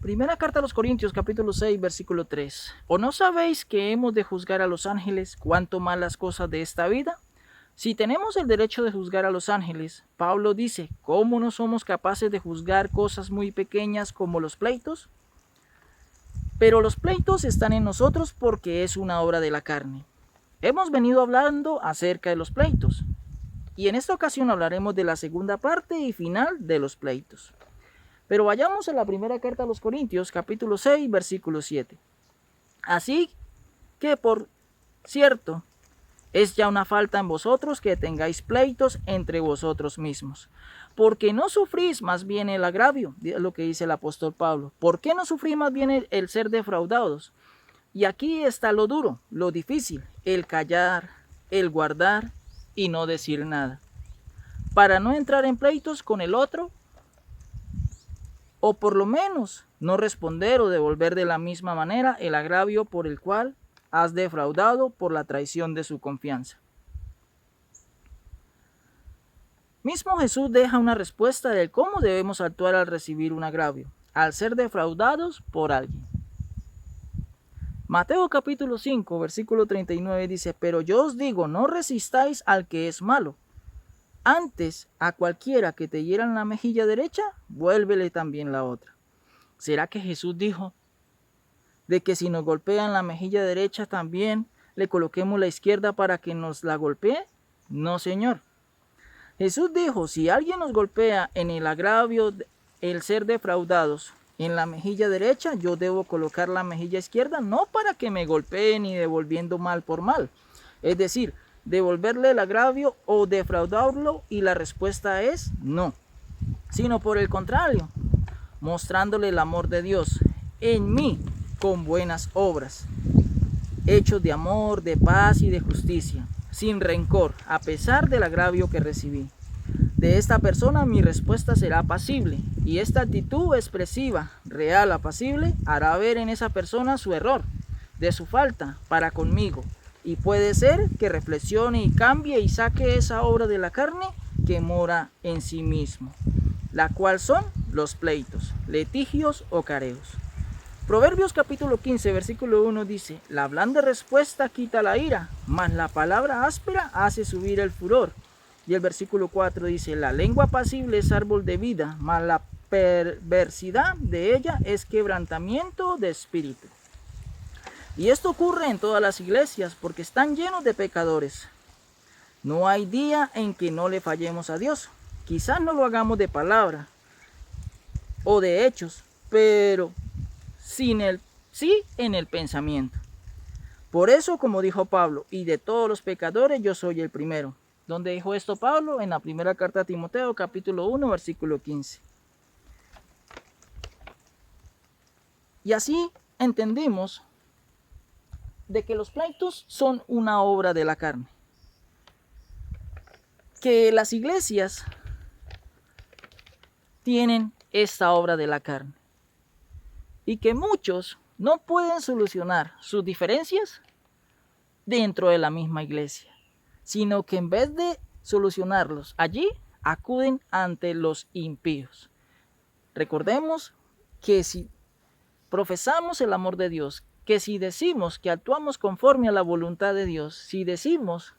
Primera carta a los Corintios, capítulo 6, versículo 3. ¿O no sabéis que hemos de juzgar a los ángeles cuanto más las cosas de esta vida? Si tenemos el derecho de juzgar a los ángeles, Pablo dice, ¿cómo no somos capaces de juzgar cosas muy pequeñas como los pleitos? Pero los pleitos están en nosotros porque es una obra de la carne. Hemos venido hablando acerca de los pleitos, y en esta ocasión hablaremos de la segunda parte y final de los pleitos. Pero vayamos a la primera carta a los Corintios, capítulo 6, versículo 7. Así que, por cierto, es ya una falta en vosotros que tengáis pleitos entre vosotros mismos. Porque no sufrís más bien el agravio, lo que dice el apóstol Pablo. ¿Por qué no sufrís más bien el ser defraudados? Y aquí está lo duro, lo difícil, el callar, el guardar y no decir nada. Para no entrar en pleitos con el otro, o por lo menos no responder o devolver de la misma manera el agravio por el cual has defraudado por la traición de su confianza. Mismo Jesús deja una respuesta de cómo debemos actuar al recibir un agravio, al ser defraudados por alguien. Mateo capítulo 5, versículo 39 dice, pero yo os digo, no resistáis al que es malo. Antes, a cualquiera que te hiera en la mejilla derecha, vuélvele también la otra. ¿Será que Jesús dijo de que si nos golpean la mejilla derecha también le coloquemos la izquierda para que nos la golpee? No, Señor. Jesús dijo, si alguien nos golpea en el agravio, el ser defraudados, en la mejilla derecha, yo debo colocar la mejilla izquierda, no para que me golpee ni devolviendo mal por mal. Es decir, devolverle el agravio o defraudarlo, y la respuesta es no, sino por el contrario, mostrándole el amor de Dios en mí con buenas obras, hechos de amor, de paz y de justicia, sin rencor, a pesar del agravio que recibí. De esta persona mi respuesta será apacible, y esta actitud expresiva, real, apacible, hará ver en esa persona su error, de su falta para conmigo, y puede ser que reflexione y cambie y saque esa obra de la carne que mora en sí mismo, la cual son los pleitos, litigios o careos. Proverbios capítulo 15, versículo 1 dice, la blanda respuesta quita la ira, mas la palabra áspera hace subir el furor. Y el versículo 4 dice, la lengua apacible es árbol de vida, mas la perversidad de ella es quebrantamiento de espíritu. Y esto ocurre en todas las iglesias porque están llenos de pecadores. No hay día en que no le fallemos a Dios. Quizás no lo hagamos de palabra o de hechos, pero sí en el pensamiento. Por eso, como dijo Pablo, y de todos los pecadores yo soy el primero. ¿Dónde dijo esto Pablo? En la primera carta a Timoteo, capítulo 1, versículo 15. Y así entendimos de que los pleitos son una obra de la carne. Que las iglesias tienen esta obra de la carne. Y que muchos no pueden solucionar sus diferencias dentro de la misma iglesia, sino que en vez de solucionarlos allí, acuden ante los impíos. Recordemos que si profesamos el amor de Dios, que si decimos que actuamos conforme a la voluntad de Dios, si decimos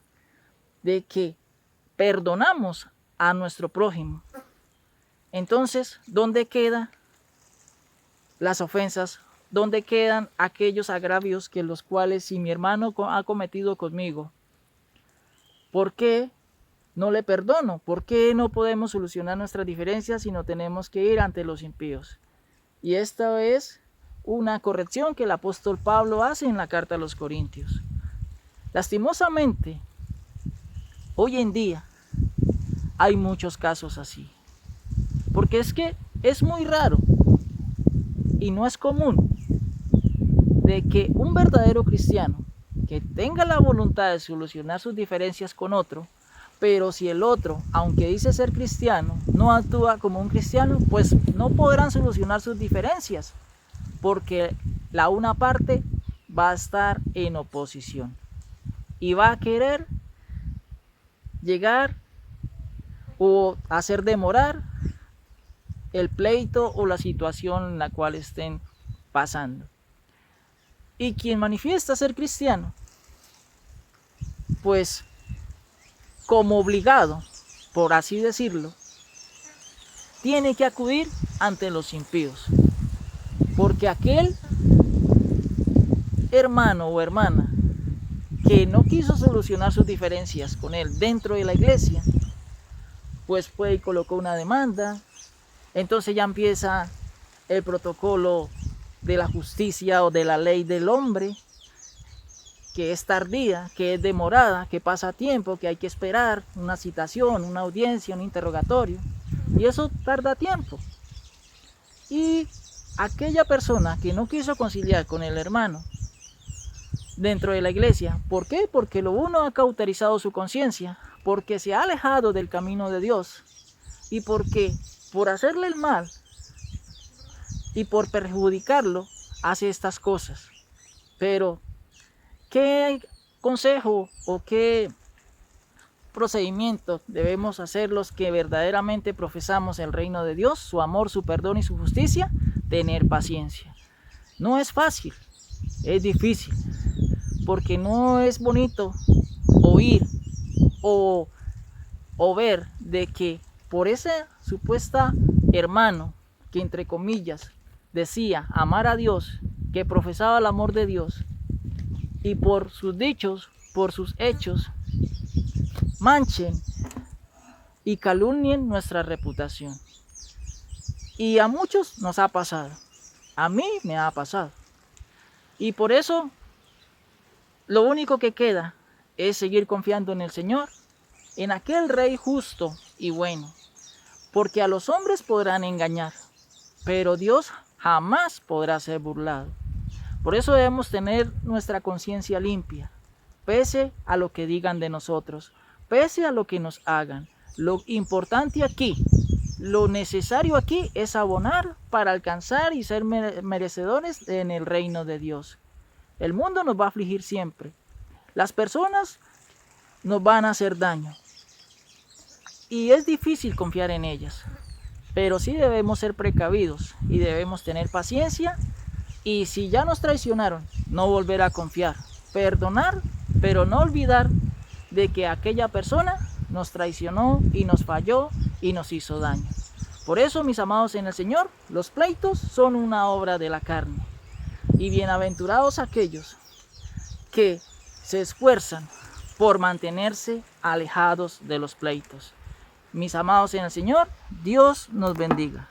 de que perdonamos a nuestro prójimo, entonces, ¿dónde quedan las ofensas? ¿Dónde quedan aquellos agravios que los cuales si mi hermano ha cometido conmigo, ¿por qué no le perdono? ¿Por qué no podemos solucionar nuestras diferencias si no tenemos que ir ante los impíos? Y esta es una corrección que el apóstol Pablo hace en la carta a los Corintios. Lastimosamente, hoy en día hay muchos casos así. Porque es que es muy raro y no es común de que un verdadero cristiano que tenga la voluntad de solucionar sus diferencias con otro, pero si el otro, aunque dice ser cristiano, no actúa como un cristiano, pues no podrán solucionar sus diferencias, porque la una parte va a estar en oposición y va a querer llegar o hacer demorar el pleito o la situación en la cual estén pasando. Y quien manifiesta ser cristiano, pues como obligado, por así decirlo, tiene que acudir ante los impíos, porque aquel hermano o hermana que no quiso solucionar sus diferencias con él dentro de la iglesia, pues fue y colocó una demanda. Entonces ya empieza el protocolo de la justicia o de la ley del hombre, que es tardía, que es demorada, que pasa tiempo, que hay que esperar una citación, una audiencia, un interrogatorio, y eso tarda tiempo. Y aquella persona que no quiso conciliar con el hermano dentro de la iglesia, ¿por qué? Porque lo uno ha cauterizado su conciencia, porque se ha alejado del camino de Dios, y porque por hacerle el mal y por perjudicarlo hace estas cosas. Pero ¿qué consejo o qué procedimiento debemos hacer los que verdaderamente profesamos el reino de Dios, su amor, su perdón y su justicia? Tener paciencia. No es fácil, es difícil, porque no es bonito oír o ver de que por ese supuesto hermano que entre comillas decía amar a Dios, que profesaba el amor de Dios, y por sus dichos, por sus hechos, manchen y calumnien nuestra reputación. Y a muchos nos ha pasado, a mí me ha pasado. Y por eso lo único que queda es seguir confiando en el Señor, en aquel Rey justo y bueno, porque a los hombres podrán engañar, pero Dios jamás podrá ser burlado. Por eso debemos tener nuestra conciencia limpia, pese a lo que digan de nosotros, pese a lo que nos hagan. Lo importante aquí, lo necesario aquí es abonar para alcanzar y ser merecedores en el reino de Dios. El mundo nos va a afligir siempre. Las personas nos van a hacer daño. Y es difícil confiar en ellas. Pero sí debemos ser precavidos y debemos tener paciencia. Y si ya nos traicionaron, no volver a confiar. Perdonar, pero no olvidar de que aquella persona nos traicionó y nos falló y nos hizo daño. Por eso, mis amados en el Señor, los pleitos son una obra de la carne. Y bienaventurados aquellos que se esfuerzan por mantenerse alejados de los pleitos. Mis amados en el Señor, Dios nos bendiga.